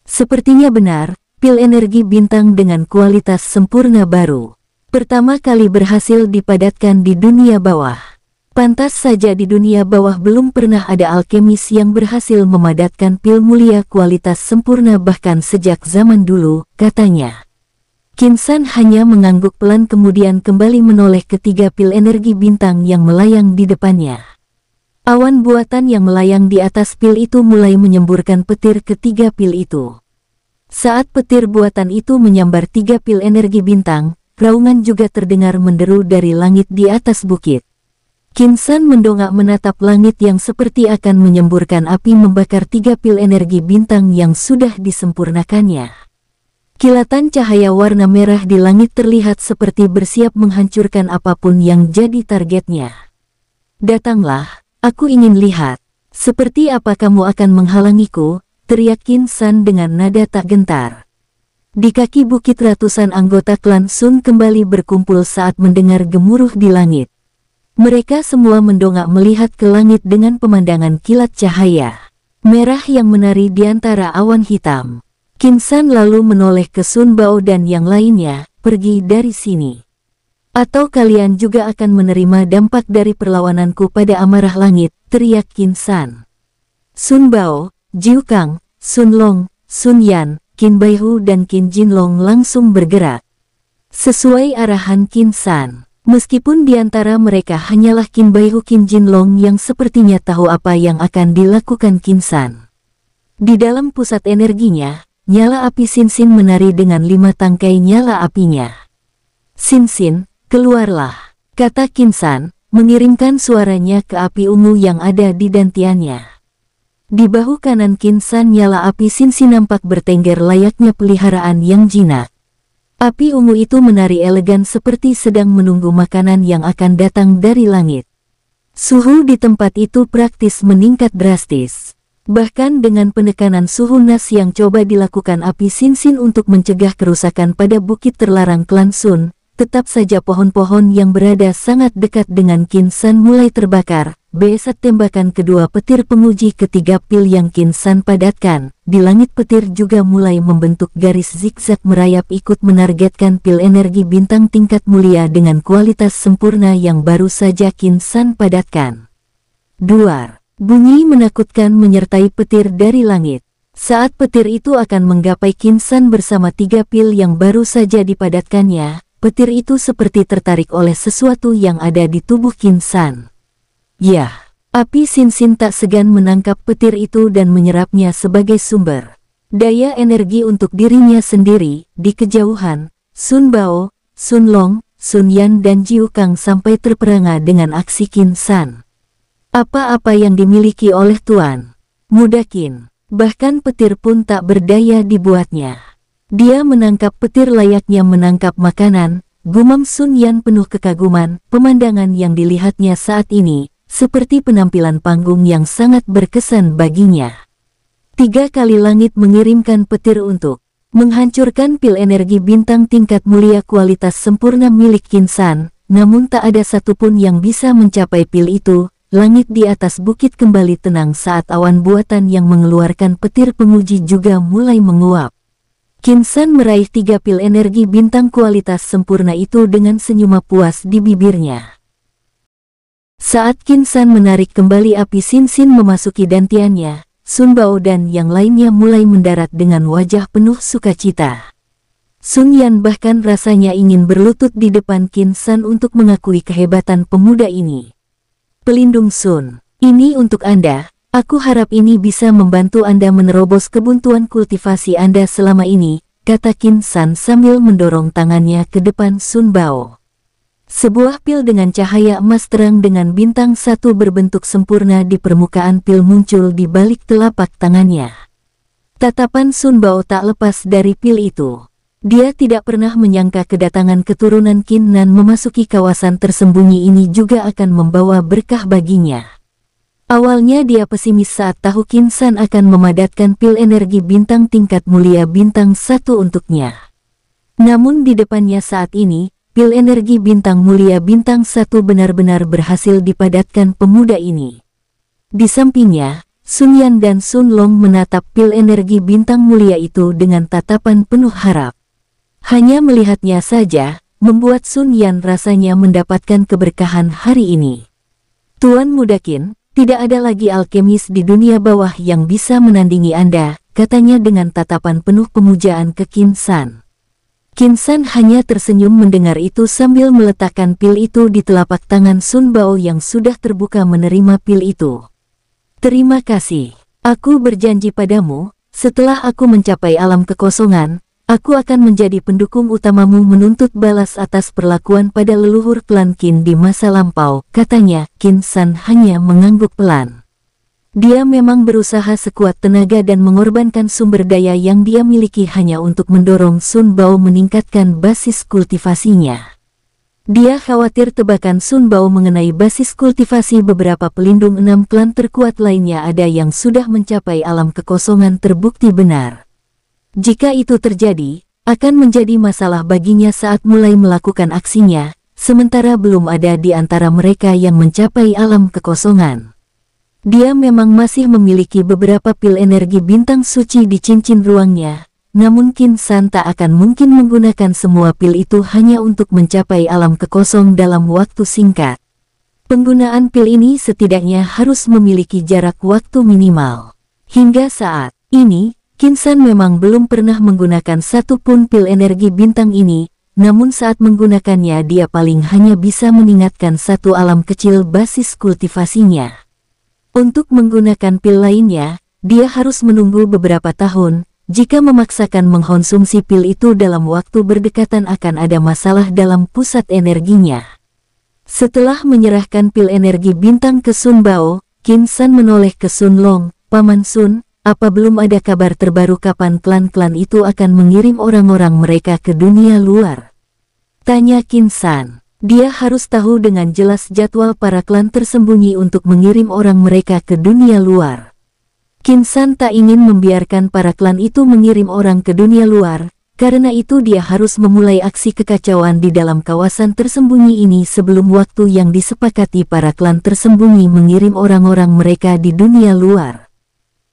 Sepertinya benar, pil energi bintang dengan kualitas sempurna baru pertama kali berhasil dipadatkan di dunia bawah. Pantas saja di dunia bawah belum pernah ada alkemis yang berhasil memadatkan pil mulia kualitas sempurna bahkan sejak zaman dulu, katanya. Kinsan hanya mengangguk pelan kemudian kembali menoleh ke 3 pil energi bintang yang melayang di depannya. Awan buatan yang melayang di atas pil itu mulai menyemburkan petir ke 3 pil itu. Saat petir buatan itu menyambar 3 pil energi bintang, raungan juga terdengar menderu dari langit di atas bukit. Kinsan mendongak menatap langit yang seperti akan menyemburkan api membakar 3 pil energi bintang yang sudah disempurnakannya. Kilatan cahaya warna merah di langit terlihat seperti bersiap menghancurkan apapun yang jadi targetnya. Datanglah, aku ingin lihat. Seperti apa kamu akan menghalangiku, teriak Qin San dengan nada tak gentar. Di kaki bukit ratusan anggota klan Sun kembali berkumpul saat mendengar gemuruh di langit. Mereka semua mendongak melihat ke langit dengan pemandangan kilat cahaya merah yang menari di antara awan hitam. Qin San lalu menoleh ke Sun Bao dan yang lainnya, pergi dari sini. Atau kalian juga akan menerima dampak dari perlawananku pada amarah langit, teriak Qin San. Sun Bao, Jiu Kang, Sun Long, Sun Yan, Qin Baihu dan Qin Jinlong langsung bergerak. Sesuai arahan Qin San, meskipun di antara mereka hanyalah Qin Baihu Qin Jinlong yang sepertinya tahu apa yang akan dilakukan Qin San. Di dalam pusat energinya, nyala api Sin-Sin menari dengan 5 tangkai nyala apinya. Sin-Sin, keluarlah, kata Qin San, mengirimkan suaranya ke api ungu yang ada di dantiannya. Di bahu kanan Qin San nyala api Sin-Sin nampak bertengger layaknya peliharaan yang jinak. Api ungu itu menari elegan seperti sedang menunggu makanan yang akan datang dari langit. Suhu di tempat itu praktis meningkat drastis. Bahkan dengan penekanan suhu nas yang coba dilakukan api Sin-Sin untuk mencegah kerusakan pada bukit terlarang klan Sun, tetap saja pohon-pohon yang berada sangat dekat dengan Qin San mulai terbakar. Saat tembakan kedua petir penguji ketiga pil yang Qin San padatkan, di langit petir juga mulai membentuk garis zigzag merayap ikut menargetkan pil energi bintang tingkat mulia dengan kualitas sempurna yang baru saja Qin San padatkan. Duar. Bunyi menakutkan menyertai petir dari langit. Saat petir itu akan menggapai Qin San bersama 3 pil yang baru saja dipadatkannya, petir itu seperti tertarik oleh sesuatu yang ada di tubuh Qin San. Yah, api Sin-Sin tak segan menangkap petir itu dan menyerapnya sebagai sumber daya energi untuk dirinya sendiri. Di kejauhan, Sun Bao, Sun Long, Sun Yan dan Jiu Kang sampai terperangah dengan aksi Qin San. Apa-apa yang dimiliki oleh Tuan Muda Qin, bahkan petir pun tak berdaya dibuatnya. Dia menangkap petir layaknya menangkap makanan, gumam Sun Yan penuh kekaguman. Pemandangan yang dilihatnya saat ini, seperti penampilan panggung yang sangat berkesan baginya. 3 kali langit mengirimkan petir untuk menghancurkan pil energi bintang tingkat mulia kualitas sempurna milik Qin San, namun tak ada satupun yang bisa mencapai pil itu. Langit di atas bukit kembali tenang saat awan buatan yang mengeluarkan petir penguji juga mulai menguap. Qin San meraih 3 pil energi bintang kualitas sempurna itu dengan senyum puas di bibirnya. Saat Qin San menarik kembali api Sin-Sin memasuki dantiannya, Sun Bao dan yang lainnya mulai mendarat dengan wajah penuh sukacita. Sun Yan bahkan rasanya ingin berlutut di depan Qin San untuk mengakui kehebatan pemuda ini. Pelindung Sun, ini untuk Anda. Aku harap ini bisa membantu Anda menerobos kebuntuan kultivasi Anda selama ini, kata Qin San sambil mendorong tangannya ke depan Sun Bao. Sebuah pil dengan cahaya emas terang dengan bintang 1 berbentuk sempurna di permukaan pil muncul di balik telapak tangannya. Tatapan Sun Bao tak lepas dari pil itu. Dia tidak pernah menyangka kedatangan keturunan Qin Nan memasuki kawasan tersembunyi ini juga akan membawa berkah baginya. Awalnya dia pesimis saat tahu Qin San akan memadatkan pil energi bintang tingkat mulia bintang 1 untuknya. Namun di depannya saat ini, pil energi bintang mulia bintang 1 benar-benar berhasil dipadatkan pemuda ini. Di sampingnya, Sun Yan dan Sun Long menatap pil energi bintang mulia itu dengan tatapan penuh harap. Hanya melihatnya saja, membuat Sun Yan rasanya mendapatkan keberkahan hari ini. Tuan Muda Qin, tidak ada lagi alkemis di dunia bawah yang bisa menandingi Anda, katanya dengan tatapan penuh pemujaan ke Qin San. Qin San hanya tersenyum mendengar itu sambil meletakkan pil itu di telapak tangan Sun Bao yang sudah terbuka menerima pil itu. Terima kasih. Aku berjanji padamu, setelah aku mencapai alam kekosongan, aku akan menjadi pendukung utamamu menuntut balas atas perlakuan pada leluhur klan Qin di masa lampau, katanya. Qin San hanya mengangguk pelan. Dia memang berusaha sekuat tenaga dan mengorbankan sumber daya yang dia miliki hanya untuk mendorong Sun Bao meningkatkan basis kultivasinya. Dia khawatir tebakan Sun Bao mengenai basis kultivasi beberapa pelindung 6 klan terkuat lainnya ada yang sudah mencapai alam kekosongan terbukti benar. Jika itu terjadi, akan menjadi masalah baginya saat mulai melakukan aksinya, sementara belum ada di antara mereka yang mencapai alam kekosongan. Dia memang masih memiliki beberapa pil energi bintang suci di cincin ruangnya, namun Qin San tak akan mungkin menggunakan semua pil itu hanya untuk mencapai alam kekosong dalam waktu singkat. Penggunaan pil ini setidaknya harus memiliki jarak waktu minimal. Hingga saat ini, Qin San memang belum pernah menggunakan satupun pil energi bintang ini, namun saat menggunakannya dia paling hanya bisa meningkatkan satu alam kecil basis kultivasinya. Untuk menggunakan pil lainnya, dia harus menunggu beberapa tahun. Jika memaksakan mengkonsumsi pil itu dalam waktu berdekatan akan ada masalah dalam pusat energinya. Setelah menyerahkan pil energi bintang ke Sun Bao, Qin San menoleh ke Sun Long, "Paman Sun, apa belum ada kabar terbaru kapan klan-klan itu akan mengirim orang-orang mereka ke dunia luar?" tanya Qin San. Dia harus tahu dengan jelas jadwal para klan tersembunyi untuk mengirim orang mereka ke dunia luar. Qin San tak ingin membiarkan para klan itu mengirim orang ke dunia luar, karena itu dia harus memulai aksi kekacauan di dalam kawasan tersembunyi ini sebelum waktu yang disepakati para klan tersembunyi mengirim orang-orang mereka di dunia luar.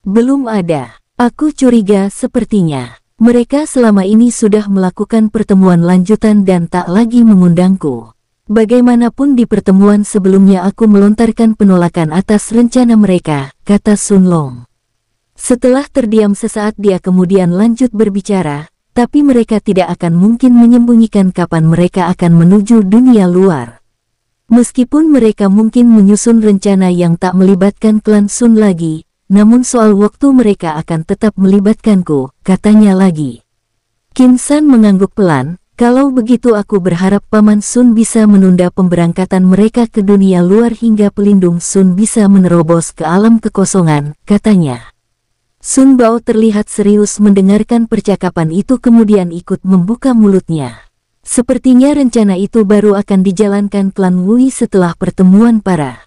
Belum ada. Aku curiga sepertinya mereka selama ini sudah melakukan pertemuan lanjutan dan tak lagi mengundangku. Bagaimanapun di pertemuan sebelumnya aku melontarkan penolakan atas rencana mereka, kata Sun Long. Setelah terdiam sesaat dia kemudian lanjut berbicara, tapi mereka tidak akan mungkin menyembunyikan kapan mereka akan menuju dunia luar. Meskipun mereka mungkin menyusun rencana yang tak melibatkan klan Sun lagi, namun soal waktu mereka akan tetap melibatkanku, katanya lagi. Qin San mengangguk pelan, kalau begitu aku berharap Paman Sun bisa menunda pemberangkatan mereka ke dunia luar hingga pelindung Sun bisa menerobos ke alam kekosongan, katanya. Sun Bao terlihat serius mendengarkan percakapan itu kemudian ikut membuka mulutnya. Sepertinya rencana itu baru akan dijalankan klan Wui setelah pertemuan para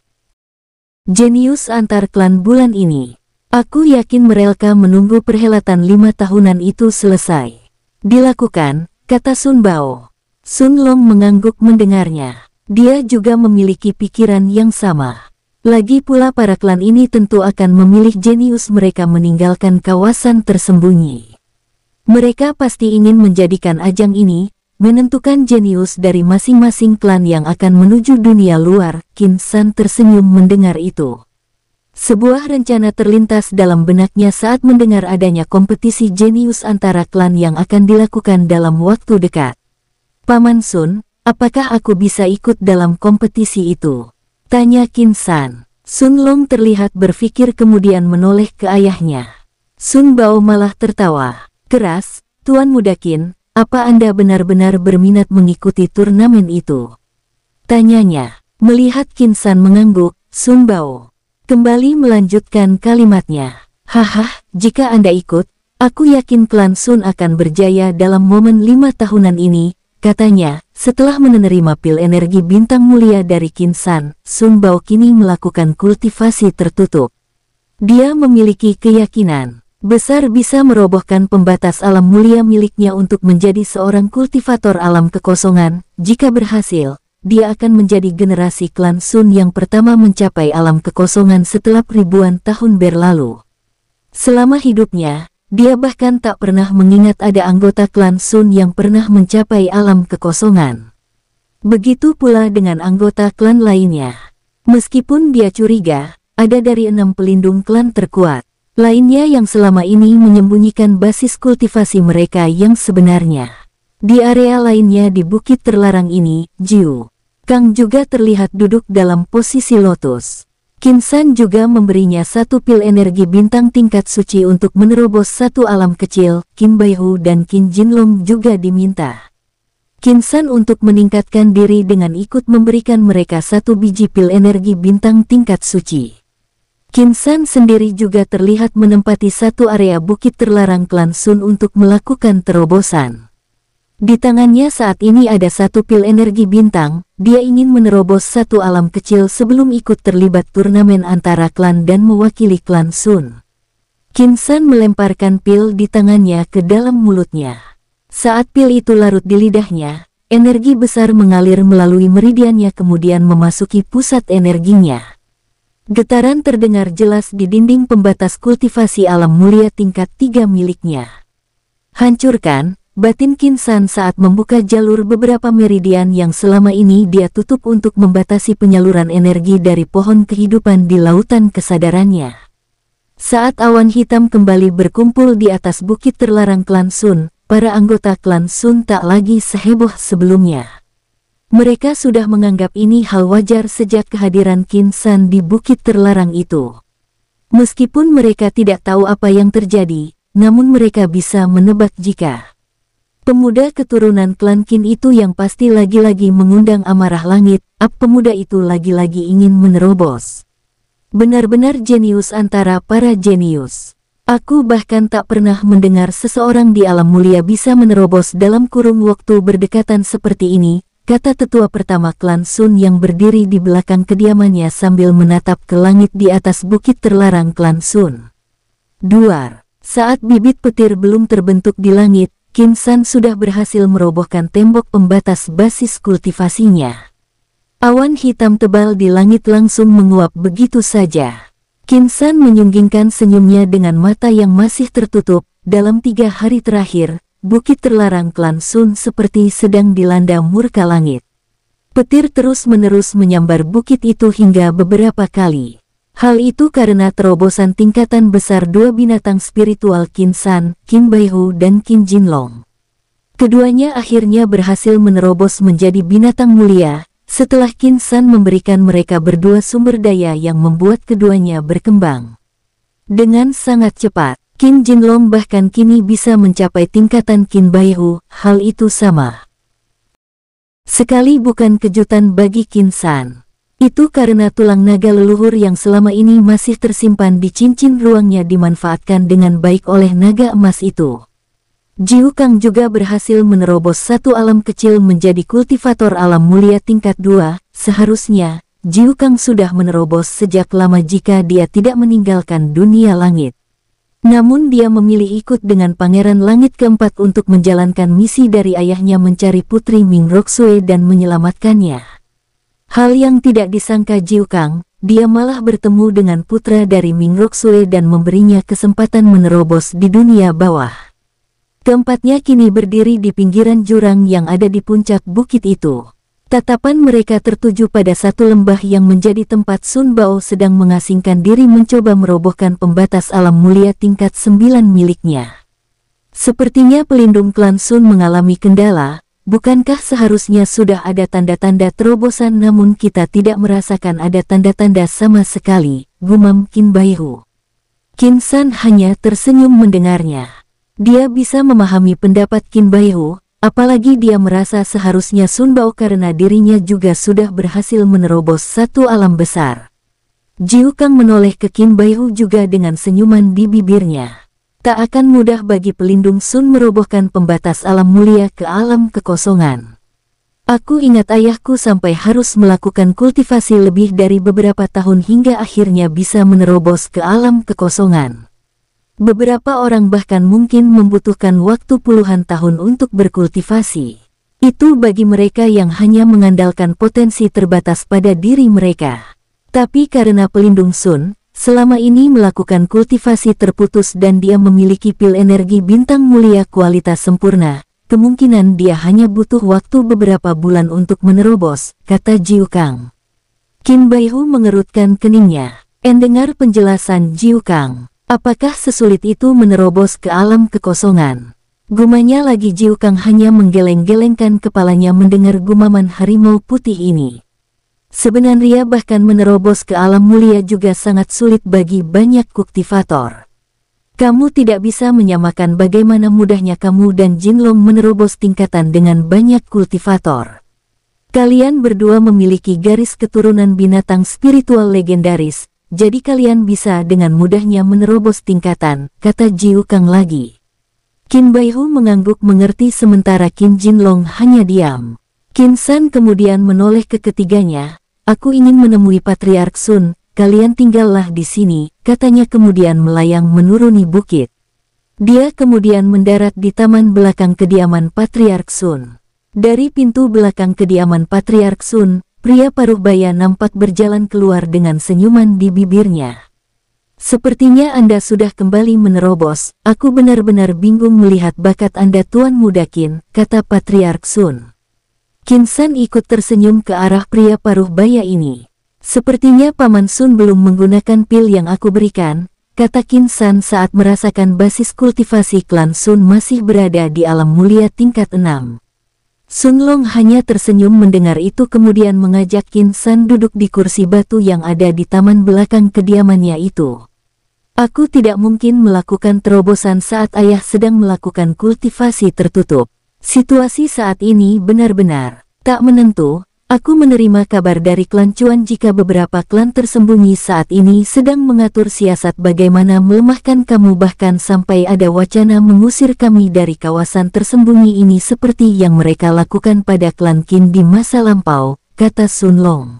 jenius antar klan bulan ini. Aku yakin mereka menunggu perhelatan 5 tahunan itu selesai dilakukan, kata Sun Bao. Sun Long mengangguk mendengarnya. Dia juga memiliki pikiran yang sama. Lagi pula para klan ini tentu akan memilih jenius mereka meninggalkan kawasan tersembunyi. Mereka pasti ingin menjadikan ajang ini menentukan jenius dari masing-masing klan yang akan menuju dunia luar. Qin San tersenyum mendengar itu. Sebuah rencana terlintas dalam benaknya saat mendengar adanya kompetisi jenius antara klan yang akan dilakukan dalam waktu dekat. Paman Sun, apakah aku bisa ikut dalam kompetisi itu? Tanya Qin San. Sun Long terlihat berpikir kemudian menoleh ke ayahnya. Sun Bao malah tertawa keras, Tuan Muda Qin, apa Anda benar-benar berminat mengikuti turnamen itu? Tanyanya. Melihat Qin San mengangguk, Sun Bao kembali melanjutkan kalimatnya. Haha, jika Anda ikut, aku yakin klan Sun akan berjaya dalam momen 5 tahunan ini, katanya. Setelah menerima pil energi bintang mulia dari Qin San, Sun Bao kini melakukan kultivasi tertutup. Dia memiliki keyakinan besar bisa merobohkan pembatas alam mulia miliknya untuk menjadi seorang kultivator alam kekosongan. Jika berhasil, dia akan menjadi generasi klan Sun yang pertama mencapai alam kekosongan setelah ribuan tahun berlalu. Selama hidupnya, dia bahkan tak pernah mengingat ada anggota klan Sun yang pernah mencapai alam kekosongan. Begitu pula dengan anggota klan lainnya. Meskipun dia curiga, ada dari 6 pelindung klan terkuat lainnya yang selama ini menyembunyikan basis kultivasi mereka yang sebenarnya. Di area lainnya di bukit terlarang ini, Jiu Kang juga terlihat duduk dalam posisi lotus. Qin San juga memberinya 1 pil energi bintang tingkat suci untuk menerobos 1 alam kecil. Qin Baihu dan Qin Jinlong juga diminta Qin San untuk meningkatkan diri dengan ikut memberikan mereka 1 biji pil energi bintang tingkat suci. Qin San sendiri juga terlihat menempati satu area bukit terlarang klan Sun untuk melakukan terobosan. Di tangannya saat ini ada satu pil energi bintang, dia ingin menerobos satu alam kecil sebelum ikut terlibat turnamen antara klan dan mewakili klan Sun. Qin San melemparkan pil di tangannya ke dalam mulutnya. Saat pil itu larut di lidahnya, energi besar mengalir melalui meridiannya kemudian memasuki pusat energinya. Getaran terdengar jelas di dinding pembatas kultivasi alam mulia tingkat 3 miliknya. Hancurkan batin Qin San saat membuka jalur beberapa meridian yang selama ini dia tutup untuk membatasi penyaluran energi dari pohon kehidupan di lautan kesadarannya. Saat awan hitam kembali berkumpul di atas bukit terlarang klan Sun, para anggota klan Sun tak lagi seheboh sebelumnya. Mereka sudah menganggap ini hal wajar sejak kehadiran Qin San di bukit terlarang itu. Meskipun mereka tidak tahu apa yang terjadi, namun mereka bisa menebak jika pemuda keturunan klan Qin itu yang pasti lagi-lagi mengundang amarah langit, pemuda itu lagi-lagi ingin menerobos. Benar-benar jenius antara para jenius. Aku bahkan tak pernah mendengar seseorang di alam mulia bisa menerobos dalam kurung waktu berdekatan seperti ini, kata tetua pertama klan Sun yang berdiri di belakang kediamannya sambil menatap ke langit di atas bukit terlarang klan Sun. Duar. Saat bibit petir belum terbentuk di langit, Qin San sudah berhasil merobohkan tembok pembatas basis kultivasinya. Awan hitam tebal di langit langsung menguap begitu saja. Qin San menyunggingkan senyumnya dengan mata yang masih tertutup. Dalam 3 hari terakhir, bukit terlarang klan Sun seperti sedang dilanda murka langit. Petir terus-menerus menyambar bukit itu hingga beberapa kali. Hal itu karena terobosan tingkatan besar dua binatang spiritual Qin San, Qin Baihu dan Qin Jinlong. Keduanya akhirnya berhasil menerobos menjadi binatang mulia, setelah Qin San memberikan mereka berdua sumber daya yang membuat keduanya berkembang. Dengan sangat cepat, Qin Jinlong bahkan kini bisa mencapai tingkatan Qin Baihu, hal itu sama sekali bukan kejutan bagi Qin San. Itu karena tulang naga leluhur yang selama ini masih tersimpan di cincin ruangnya dimanfaatkan dengan baik oleh naga emas itu. Jiu Kang juga berhasil menerobos satu alam kecil menjadi kultivator alam mulia tingkat 2, seharusnya Jiu Kang sudah menerobos sejak lama jika dia tidak meninggalkan dunia langit. Namun dia memilih ikut dengan Pangeran Langit keempat untuk menjalankan misi dari ayahnya mencari Putri Ming Roksue dan menyelamatkannya. Hal yang tidak disangka Jiu Kang, dia malah bertemu dengan putra dari Ming Roksue dan memberinya kesempatan menerobos di dunia bawah. Keempatnya kini berdiri di pinggiran jurang yang ada di puncak bukit itu. Tatapan mereka tertuju pada satu lembah yang menjadi tempat Sun Bao sedang mengasingkan diri mencoba merobohkan pembatas alam mulia tingkat 9 miliknya. Sepertinya pelindung klan Sun mengalami kendala, bukankah seharusnya sudah ada tanda-tanda terobosan namun kita tidak merasakan ada tanda-tanda sama sekali, gumam Qin Baihu. Qin San hanya tersenyum mendengarnya. Dia bisa memahami pendapat Qin Baihu, apalagi dia merasa seharusnya Sun Bao karena dirinya juga sudah berhasil menerobos satu alam besar. Jiu Kang menoleh ke Qin Baihu juga dengan senyuman di bibirnya. Tak akan mudah bagi pelindung Sun merobohkan pembatas alam mulia ke alam kekosongan. Aku ingat ayahku sampai harus melakukan kultivasi lebih dari beberapa tahun hingga akhirnya bisa menerobos ke alam kekosongan. Beberapa orang bahkan mungkin membutuhkan waktu puluhan tahun untuk berkultivasi. Itu bagi mereka yang hanya mengandalkan potensi terbatas pada diri mereka. Tapi karena pelindung Sun selama ini melakukan kultivasi terputus dan dia memiliki pil energi bintang mulia kualitas sempurna, kemungkinan dia hanya butuh waktu beberapa bulan untuk menerobos, kata Jiu Kang. Qin Baihu mengerutkan keningnya. Mendengar penjelasan Jiu Kang. Apakah sesulit itu menerobos ke alam kekosongan? Gumanya lagi. Jiu Kang hanya menggeleng-gelengkan kepalanya mendengar gumaman harimau putih ini. Sebenarnya bahkan menerobos ke alam mulia juga sangat sulit bagi banyak kultivator. Kamu tidak bisa menyamakan bagaimana mudahnya kamu dan Jinlong menerobos tingkatan dengan banyak kultivator. Kalian berdua memiliki garis keturunan binatang spiritual legendaris, jadi kalian bisa dengan mudahnya menerobos tingkatan, kata Jiu Kang lagi. Qin Baihu mengangguk mengerti sementara Qin Jinlong hanya diam. Qin San kemudian menoleh ke ketiganya, aku ingin menemui Patriark Sun, kalian tinggallah di sini, katanya kemudian melayang menuruni bukit. Dia kemudian mendarat di taman belakang kediaman Patriark Sun. Dari pintu belakang kediaman Patriark Sun, pria paruh baya nampak berjalan keluar dengan senyuman di bibirnya. Sepertinya Anda sudah kembali menerobos, aku benar-benar bingung melihat bakat Anda Tuan Muda Qin, kata Patriark Sun. Qin San ikut tersenyum ke arah pria paruh baya ini. Sepertinya Paman Sun belum menggunakan pil yang aku berikan, kata Qin San saat merasakan basis kultivasi klan Sun masih berada di alam mulia tingkat 6. Sun Long hanya tersenyum mendengar itu kemudian mengajak Qin San duduk di kursi batu yang ada di taman belakang kediamannya itu. Aku tidak mungkin melakukan terobosan saat ayah sedang melakukan kultivasi tertutup. Situasi saat ini benar-benar tak menentu. Aku menerima kabar dari klan Chuan jika beberapa klan tersembunyi saat ini sedang mengatur siasat bagaimana melemahkan kamu bahkan sampai ada wacana mengusir kami dari kawasan tersembunyi ini seperti yang mereka lakukan pada klan Qin di masa lampau, kata Sun Long.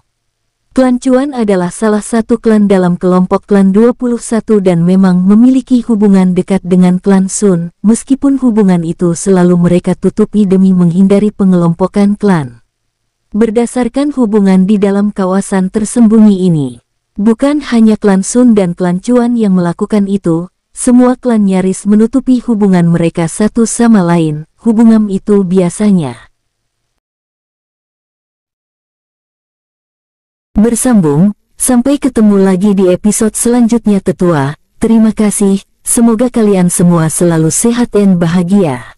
Klan Chuan adalah salah satu klan dalam kelompok klan 21 dan memang memiliki hubungan dekat dengan klan Sun, meskipun hubungan itu selalu mereka tutupi demi menghindari pengelompokan klan. Berdasarkan hubungan di dalam kawasan tersembunyi ini, bukan hanya klan Sun dan klan Chuan yang melakukan itu, semua klan nyaris menutupi hubungan mereka satu sama lain. Hubungan itu biasanya bersambung. Sampai ketemu lagi di episode selanjutnya tetua. Terima kasih, semoga kalian semua selalu sehat dan bahagia.